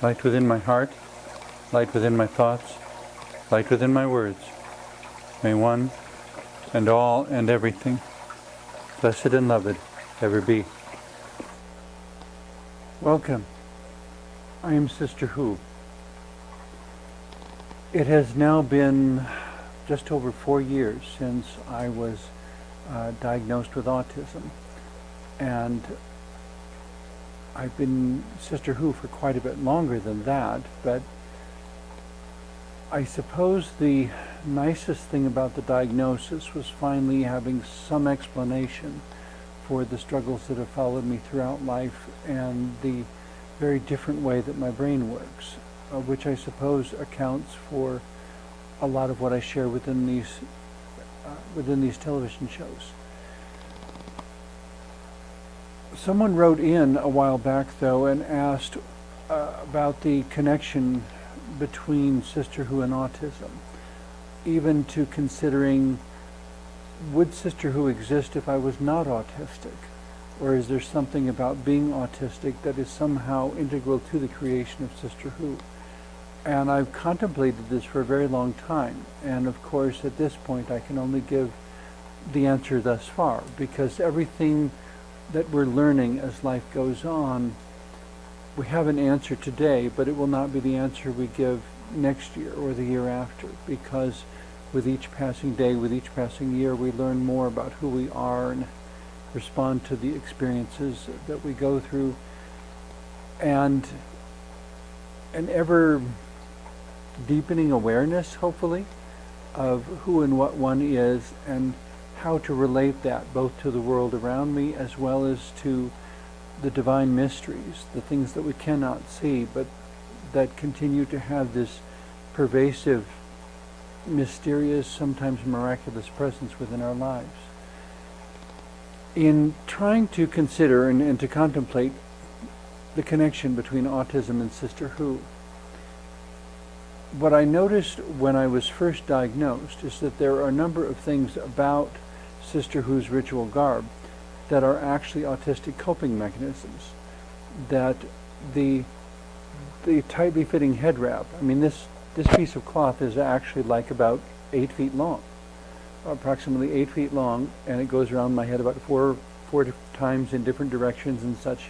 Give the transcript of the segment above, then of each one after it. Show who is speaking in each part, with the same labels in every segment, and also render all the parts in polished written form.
Speaker 1: light within my heart, light within my thoughts, light within my words. May one and all and everything, blessed and loved, ever be. Welcome. I am Sister Who. It has now been just over 4 years since I was diagnosed with autism, and I've been Sister Who for quite a bit longer than that, but I suppose the nicest thing about the diagnosis was finally having some explanation for the struggles that have followed me throughout life and the very different way that my brain works, which I suppose accounts for a lot of what I share within these television shows. Someone wrote in a while back, though, and asked about the connection between Sister Who and autism, even to considering, would Sister Who exist if I was not autistic? Or is there something about being autistic that is somehow integral to the creation of Sister Who? And I've contemplated this for a very long time, and of course at this point I can only give the answer thus far, because everything that we're learning as life goes on, we have an answer today, but it will not be the answer we give next year or the year after, because with each passing day, with each passing year, we learn more about who we are and respond to the experiences that we go through, and an ever deepening awareness, hopefully, of who and what one is and how to relate that both to the world around me as well as to the divine mysteries, the things that we cannot see but that continue to have this pervasive, mysterious, sometimes miraculous presence within our lives. In trying to consider and to contemplate the connection between autism and Sister Who, what I noticed when I was first diagnosed is that there are a number of things about Sister Who's ritual garb that are actually autistic coping mechanisms. That the tightly fitting head wrap, I mean this piece of cloth is actually like about 8 feet long, approximately 8 feet long, and it goes around my head about four times in different directions and such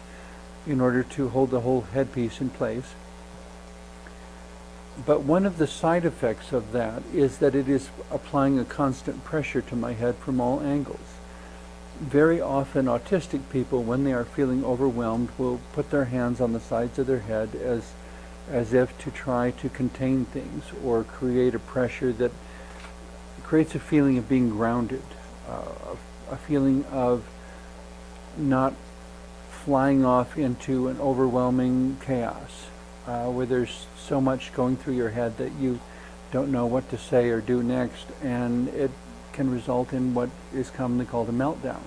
Speaker 1: in order to hold the whole headpiece in place. But one of the side effects of that is that it is applying a constant pressure to my head from all angles. Very often autistic people, when they are feeling overwhelmed, will put their hands on the sides of their head as if to try to contain things or create a pressure that creates a feeling of being grounded, a feeling of not flying off into an overwhelming chaos, where there's so much going through your head that you don't know what to say or do next, and it can result in what is commonly called a meltdown,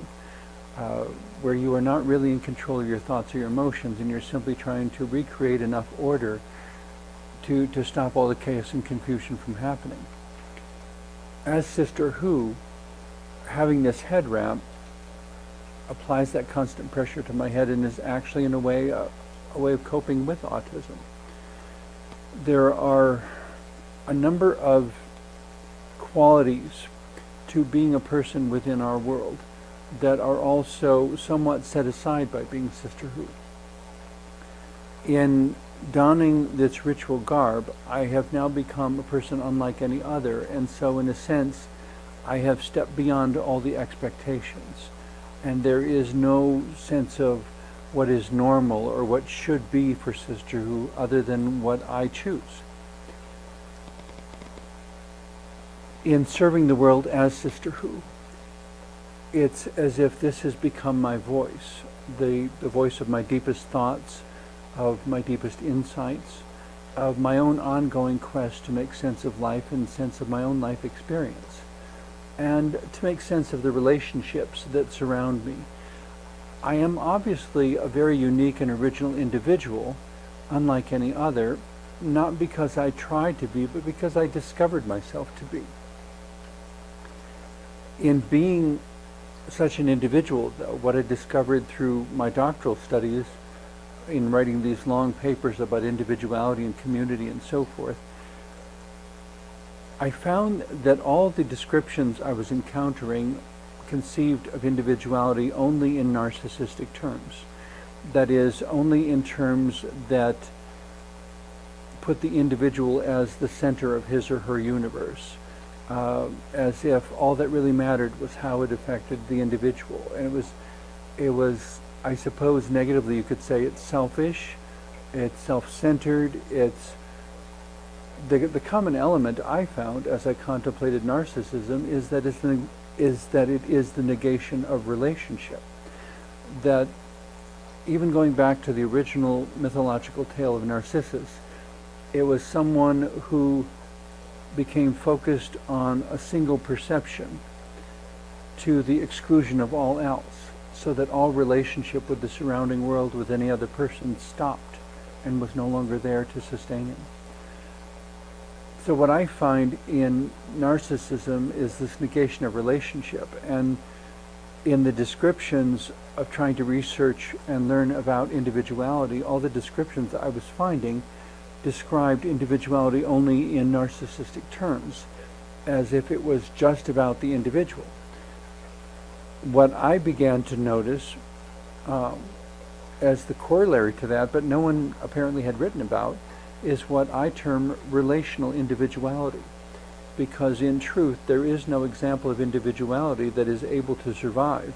Speaker 1: where you are not really in control of your thoughts or your emotions, and you're simply trying to recreate enough order to stop all the chaos and confusion from happening. As Sister Who, having this head wrap applies that constant pressure to my head and is actually in a way of coping with autism. There are a number of qualities to being a person within our world that are also somewhat set aside by being Sister Who. In donning this ritual garb, I have now become a person unlike any other, and so in a sense I have stepped beyond all the expectations, and there is no sense of what is normal or what should be for Sister Who other than what I choose. In serving the world as Sister Who, it's as if this has become my voice, the voice of my deepest thoughts, of my deepest insights, of my own ongoing quest to make sense of life and sense of my own life experience, and to make sense of the relationships that surround me. I am obviously a very unique and original individual, unlike any other, not because I tried to be, but because I discovered myself to be. In being such an individual, though, what I discovered through my doctoral studies in writing these long papers about individuality and community and so forth, I found that all the descriptions I was encountering conceived of individuality only in narcissistic terms. That is, only in terms that put the individual as the center of his or her universe, as if all that really mattered was how it affected the individual. And it was, I suppose, negatively you could say it's selfish, it's self-centered, it's the common element I found as I contemplated narcissism is that it is the negation of relationship. That even going back to the original mythological tale of Narcissus, it was someone who became focused on a single perception to the exclusion of all else, so that all relationship with the surrounding world, with any other person, stopped and was no longer there to sustain him. So what I find in narcissism is this negation of relationship, and in the descriptions of trying to research and learn about individuality, all the descriptions that I was finding described individuality only in narcissistic terms, as if it was just about the individual. What I began to notice as the corollary to that, but no one apparently had written about, is what I term relational individuality. Because in truth, there is no example of individuality that is able to survive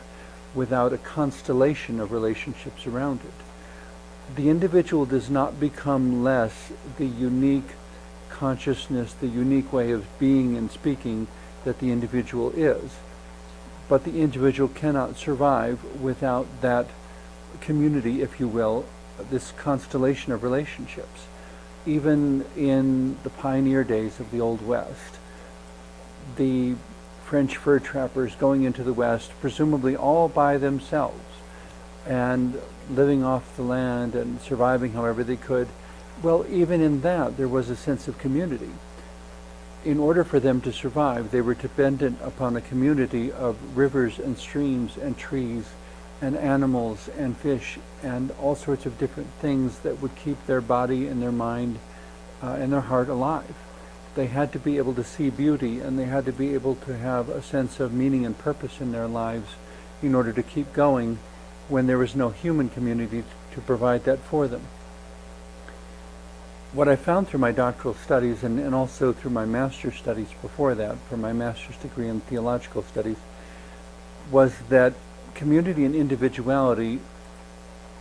Speaker 1: without a constellation of relationships around it. The individual does not become less the unique consciousness, the unique way of being and speaking that the individual is. But the individual cannot survive without that community, if you will, this constellation of relationships. Even in the pioneer days of the Old West, the French fur trappers going into the West, presumably all by themselves, and living off the land and surviving however they could, well, even in that there was a sense of community. In order for them to survive, they were dependent upon a community of rivers and streams and trees and animals and fish and all sorts of different things that would keep their body and their mind and their heart alive. They had to be able to see beauty, and they had to be able to have a sense of meaning and purpose in their lives in order to keep going when there was no human community to provide that for them. What I found through my doctoral studies and also through my master's studies before that, for my master's degree in theological studies, was that community and individuality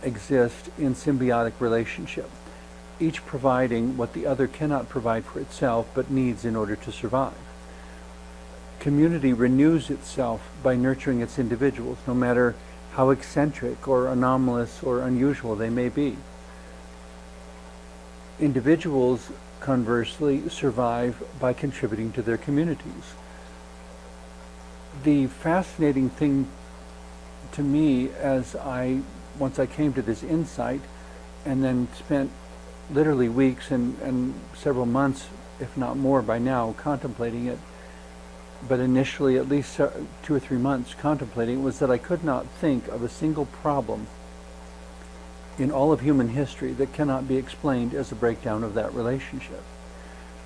Speaker 1: exist in symbiotic relationship, each providing what the other cannot provide for itself but needs in order to survive. Community renews itself by nurturing its individuals, no matter how eccentric or anomalous or unusual they may be. Individuals, conversely, survive by contributing to their communities. The fascinating thing to me, once I came to this insight and then spent literally weeks and several months, if not more by now, contemplating it, but initially at least 2 or 3 months contemplating it, was that I could not think of a single problem in all of human history that cannot be explained as a breakdown of that relationship.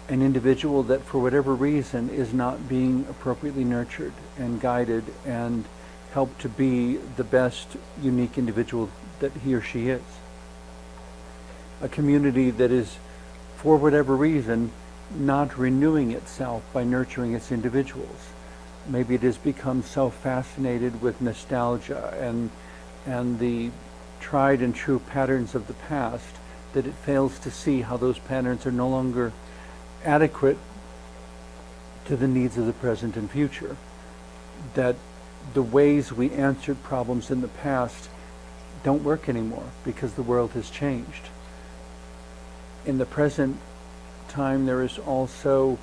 Speaker 1: An individual that for whatever reason is not being appropriately nurtured and guided and helped to be the best unique individual that he or she is. A community that is, for whatever reason, not renewing itself by nurturing its individuals. Maybe it has become so fascinated with nostalgia and the tried and true patterns of the past that it fails to see how those patterns are no longer adequate to the needs of the present and future. That the ways we answered problems in the past don't work anymore because the world has changed. In the present time, there is also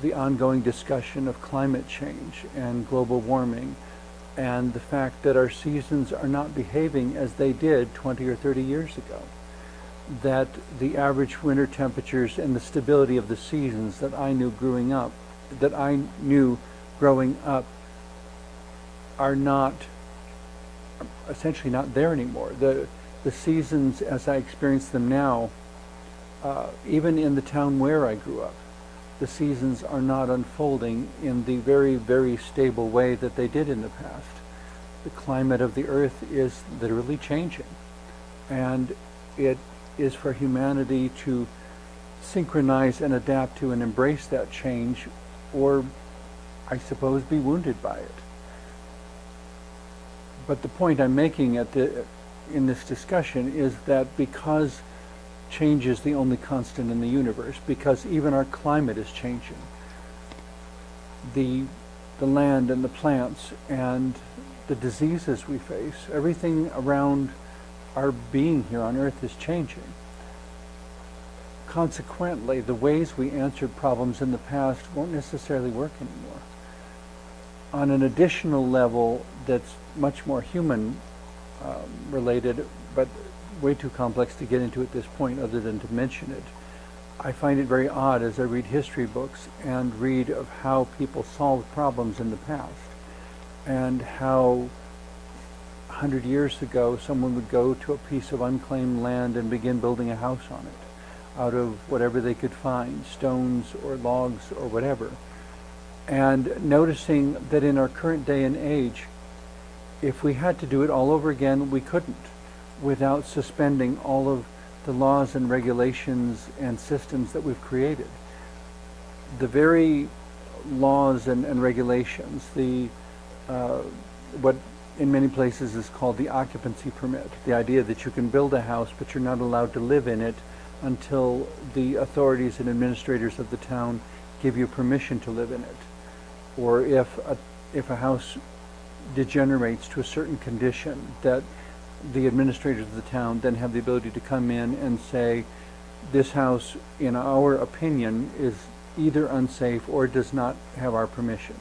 Speaker 1: the ongoing discussion of climate change and global warming, and the fact that our seasons are not behaving as they did 20 or 30 years ago. That the average winter temperatures and the stability of the seasons that I knew growing up are not, essentially not there anymore. The the seasons as I experience them now, even in the town where I grew up, the seasons are not unfolding in the very, very stable way that they did in the past. The climate of the earth is literally changing, and it is for humanity to synchronize and adapt to and embrace that change, or I suppose be wounded by it. But the point I'm making in this discussion is that because change is the only constant in the universe, because even our climate is changing, the land and the plants and the diseases we face, everything around our being here on earth is changing. Consequently, the ways we answered problems in the past won't necessarily work anymore. On an additional level that's much more human related, but way too complex to get into at this point other than to mention it, I find it very odd as I read history books and read of how people solved problems in the past, and how 100 years ago someone would go to a piece of unclaimed land and begin building a house on it out of whatever they could find, stones or logs or whatever. And noticing that in our current day and age, if we had to do it all over again, we couldn't, without suspending all of the laws and regulations and systems that we've created. The very laws and regulations, what in many places is called the occupancy permit, the idea that you can build a house but you're not allowed to live in it until the authorities and administrators of the town give you permission to live in it. Or if a house degenerates to a certain condition, that the administrators of the town then have the ability to come in and say, this house, in our opinion, is either unsafe or does not have our permission.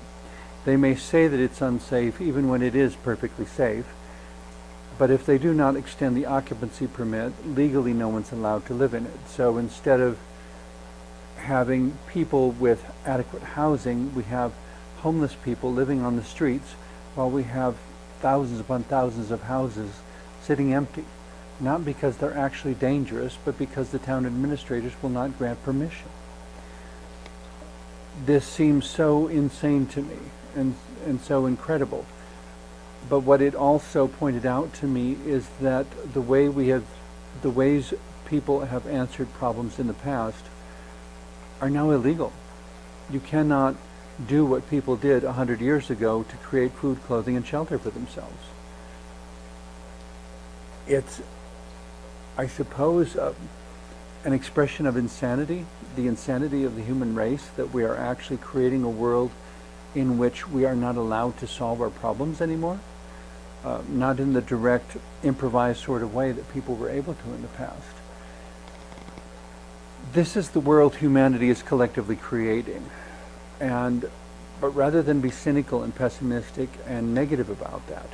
Speaker 1: They may say that it's unsafe even when it is perfectly safe, but if they do not extend the occupancy permit, legally no one's allowed to live in it. So instead of having people with adequate housing, we have homeless people living on the streets, while we have thousands upon thousands of houses sitting empty, not because they're actually dangerous, but because the town administrators will not grant permission. This seems so insane to me and so incredible. But what it also pointed out to me is that the ways people have answered problems in the past are now illegal. You cannot do what people did 100 years ago to create food, clothing, and shelter for themselves. It's, I suppose, an expression of insanity, the insanity of the human race, that we are actually creating a world in which we are not allowed to solve our problems anymore, not in the direct, improvised sort of way that people were able to in the past. This is the world humanity is collectively creating. But rather than be cynical and pessimistic and negative about that,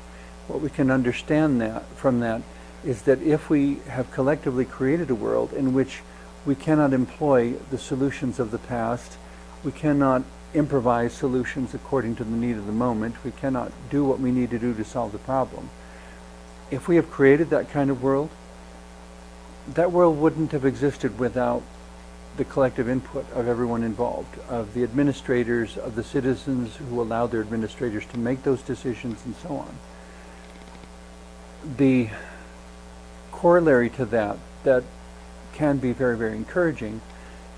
Speaker 1: what we can understand from that is that if we have collectively created a world in which we cannot employ the solutions of the past, we cannot improvise solutions according to the need of the moment, we cannot do what we need to do to solve the problem. If we have created that kind of world, that world wouldn't have existed without the collective input of everyone involved, of the administrators, of the citizens who allow their administrators to make those decisions, and so on. The corollary to that can be very, very encouraging,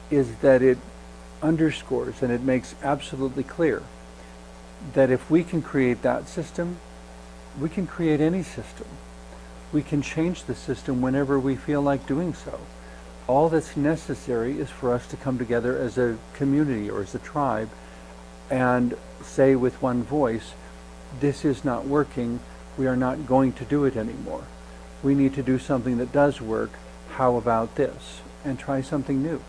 Speaker 1: is that it underscores and it makes absolutely clear that if we can create that system, we can create any system. We can change the system whenever we feel like doing so. All that's necessary is for us to come together as a community or as a tribe and say with one voice, this is not working, we are not going to do it anymore. We need to do something that does work, how about this? And try something new.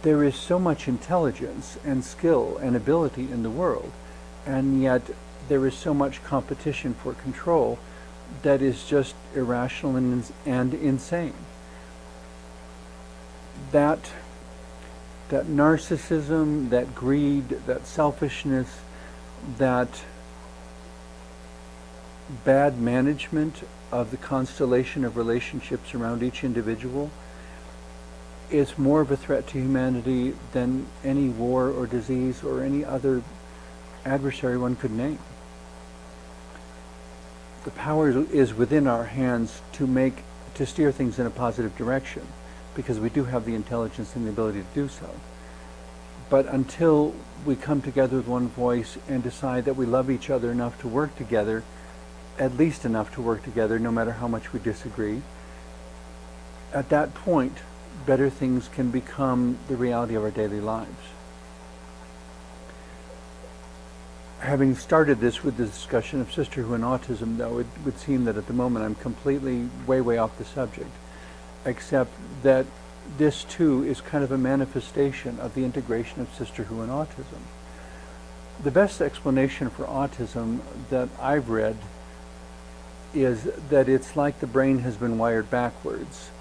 Speaker 1: There is so much intelligence and skill and ability in the world, and yet there is so much competition for control that is just irrational and insane. That narcissism, that greed, that selfishness, that bad management of the constellation of relationships around each individual is more of a threat to humanity than any war or disease or any other adversary one could name. The power is within our hands to steer things in a positive direction, because we do have the intelligence and the ability to do so. But until we come together with one voice and decide that we love each other enough to work together, at least enough to work together, no matter how much we disagree, at that point, better things can become the reality of our daily lives. Having started this with the discussion of Sister Who and autism, though, it would seem that at the moment I'm completely way off the subject, except that this too is kind of a manifestation of the integration of Sister Who and autism. The best explanation for autism that I've read is that it's like the brain has been wired backwards.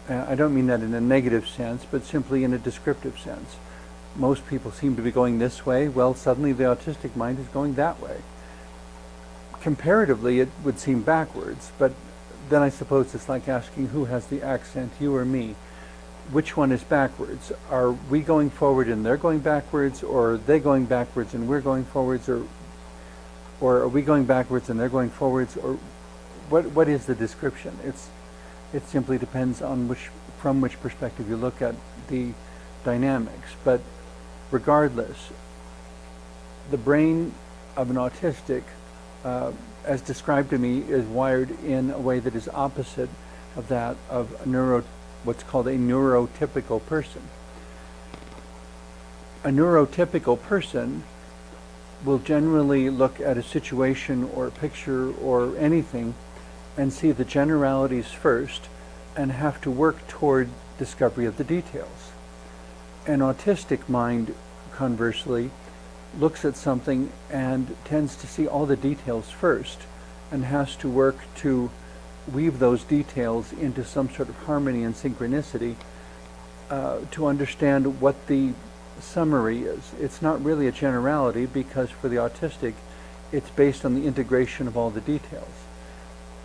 Speaker 1: I don't mean that in a negative sense, but simply in a descriptive sense. Most people seem to be going this way. Well, suddenly the autistic mind is going that way. Comparatively, it would seem backwards, but then I suppose it's like asking who has the accent, you or me. Which one is backwards? Are we going forward and they're going backwards, or are they going backwards and we're going forwards, or are we going backwards and they're going forwards, or what is the description? It simply depends on from which perspective you look at the dynamics. But regardless, the brain of an autistic, as described to me, is wired in a way that is opposite of that of what's called a neurotypical person. A neurotypical person will generally look at a situation or a picture or anything and see the generalities first and have to work toward discovery of the details. An autistic mind, conversely, looks at something and tends to see all the details first and has to work to weave those details into some sort of harmony and synchronicity to understand what the summary is. It's not really a generality, because for the autistic, it's based on the integration of all the details.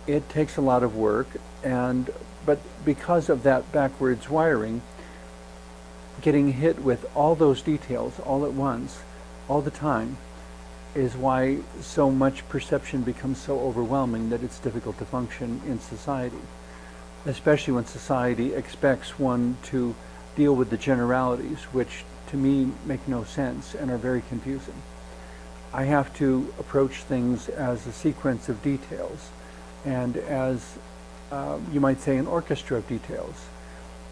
Speaker 1: It takes a lot of work, but because of that backwards wiring, getting hit with all those details all at once, all the time, is why so much perception becomes so overwhelming that it's difficult to function in society, especially when society expects one to deal with the generalities, which to me make no sense and are very confusing. I have to approach things as a sequence of details, and as you might say, an orchestra of details.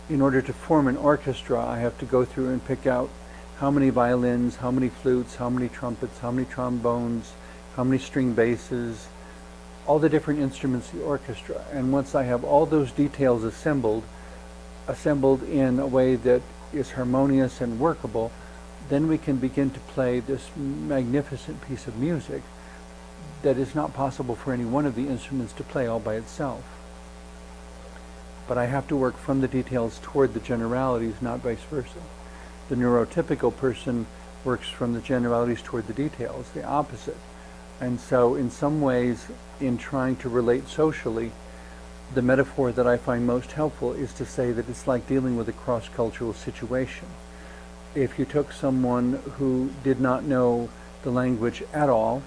Speaker 1: In order to form an orchestra, I have to go through and pick out how many violins, how many flutes, how many trumpets, how many trombones, how many string basses, all the different instruments of the orchestra. And once I have all those details assembled in a way that is harmonious and workable, then we can begin to play this magnificent piece of music that is not possible for any one of the instruments to play all by itself. But I have to work from the details toward the generalities, not vice versa. The neurotypical person works from the generalities toward the details, the opposite. And so in some ways, in trying to relate socially, the metaphor that I find most helpful is to say that it's like dealing with a cross-cultural situation. If you took someone who did not know the language at all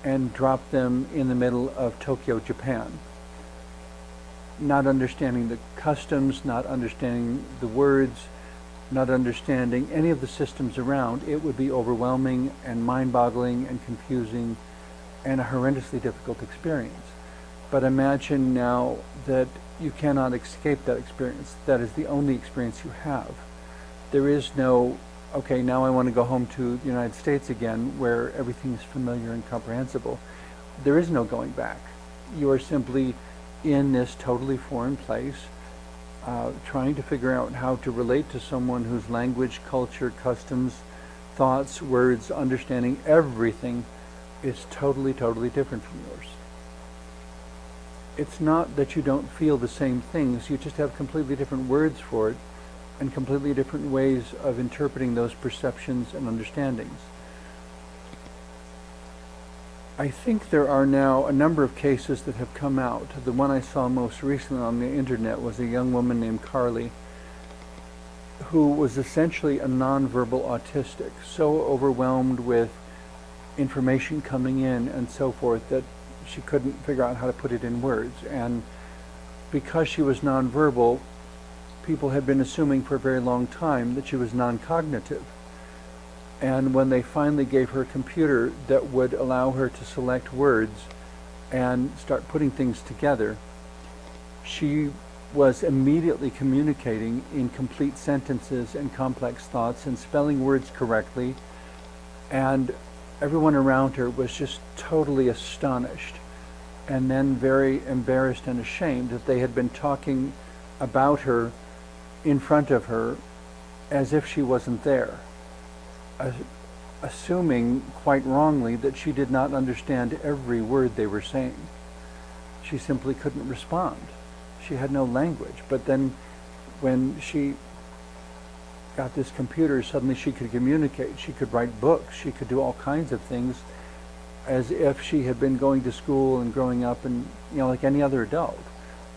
Speaker 1: and dropped them in the middle of Tokyo, Japan, not understanding the customs, not understanding the words, not understanding any of the systems around, it would be overwhelming and mind-boggling and confusing and a horrendously difficult experience. But imagine now that you cannot escape that experience. That is the only experience you have. There is no, okay, now I want to go home to the United States again, where everything is familiar and comprehensible. There is no going back. You are simply in this totally foreign place, trying to figure out how to relate to someone whose language, culture, customs, thoughts, words, understanding, everything is totally different from yours. It's not that you don't feel the same things, you just have completely different words for it and completely different ways of interpreting those perceptions and understandings. I think there are now a number of cases that have come out. The one I saw most recently on the internet was a young woman named Carly, who was essentially a nonverbal autistic, so overwhelmed with information coming in and so forth that she couldn't figure out how to put it in words. And because she was nonverbal, people had been assuming for a very long time that she was non-cognitive. And when they finally gave her a computer that would allow her to select words and start putting things together, she was immediately communicating in complete sentences and complex thoughts and spelling words correctly. And everyone around her was just totally astonished and then very embarrassed and ashamed that they had been talking about her in front of her as if she wasn't there, assuming quite wrongly that she did not understand every word they were saying. She simply couldn't respond. She had no language. But then when she got this computer, suddenly she could communicate. She could write books. She could do all kinds of things as if she had been going to school and growing up and, like any other adult.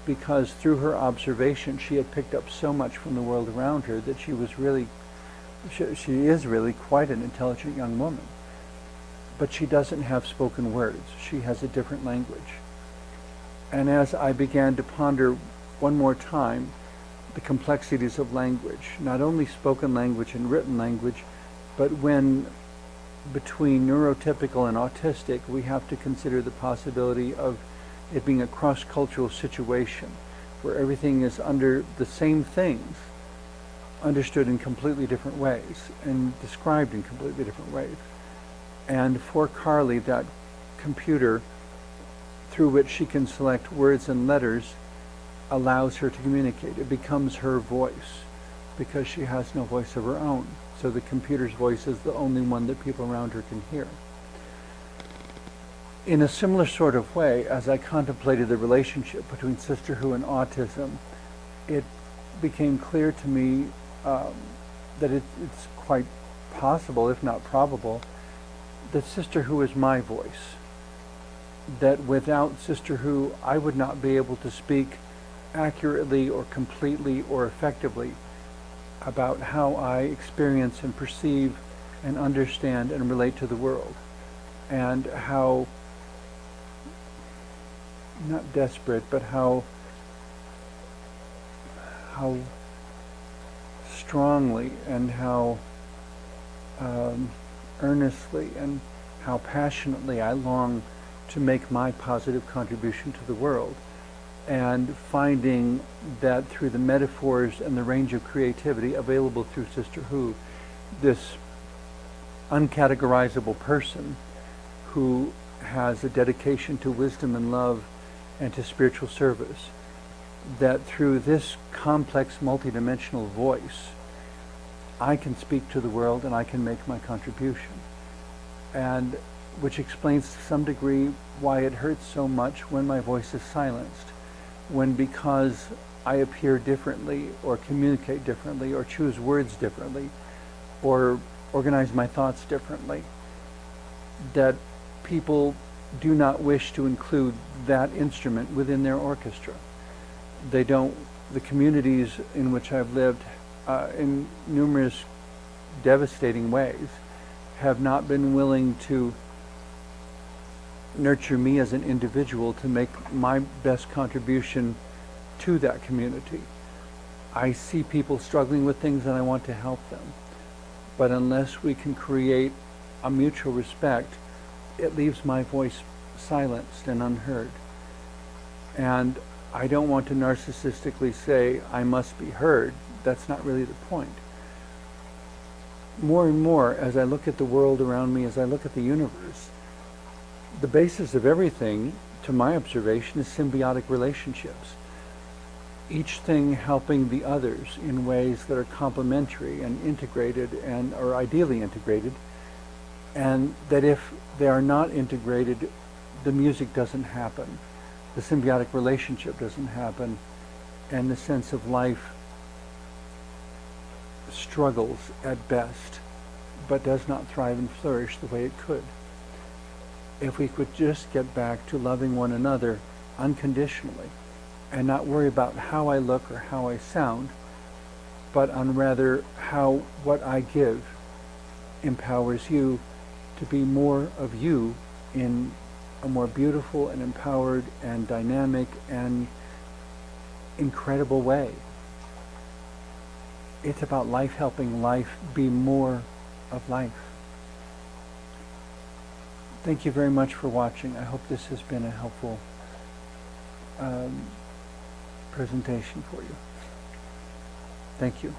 Speaker 1: Because through her observation, she had picked up so much from the world around her that she is really quite an intelligent young woman. But she doesn't have spoken words. She has a different language. And as I began to ponder one more time the complexities of language, not only spoken language and written language, but when between neurotypical and autistic, we have to consider the possibility of it being a cross-cultural situation where everything is under the same things, understood in completely different ways and described in completely different ways. And for Carly, that computer through which she can select words and letters allows her to communicate. It becomes her voice because she has no voice of her own. So the computer's voice is the only one that people around her can hear. In a similar sort of way, as I contemplated the relationship between Sister Who and autism, it became clear to me that it's quite possible, if not probable, that Sister Who is my voice. That without Sister Who, I would not be able to speak accurately or completely or effectively about how I experience and perceive and understand and relate to the world, and how, not desperate, but how strongly and how earnestly and how passionately I long to make my positive contribution to the world, and finding that through the metaphors and the range of creativity available through Sister Who, this uncategorizable person who has a dedication to wisdom and love and to spiritual service, that through this complex multidimensional voice, I can speak to the world and I can make my contribution. And which explains to some degree why it hurts so much when my voice is silenced, when because I appear differently or communicate differently or choose words differently or organize my thoughts differently, that people do not wish to include that instrument within their orchestra. They don't, the communities in which I've lived in numerous devastating ways have not been willing to nurture me as an individual to make my best contribution to that community. I see people struggling with things and I want to help them. But unless we can create a mutual respect, it leaves my voice silenced and unheard. And I don't want to narcissistically say I must be heard. That's not really the point. More and more, as I look at the world around me, as I look at the universe, the basis of everything, to my observation, is symbiotic relationships. Each thing helping the others in ways that are complementary and integrated and are ideally integrated, and that if they are not integrated, the music doesn't happen, the symbiotic relationship doesn't happen, and the sense of life struggles at best, but does not thrive and flourish the way it could. if we could just get back to loving one another unconditionally and not worry about how I look or how I sound, but on rather how what I give empowers you to be more of you in a more beautiful and empowered and dynamic and incredible way. It's about life helping life be more of life. Thank you very much for watching. I hope this has been a helpful presentation for you. Thank you.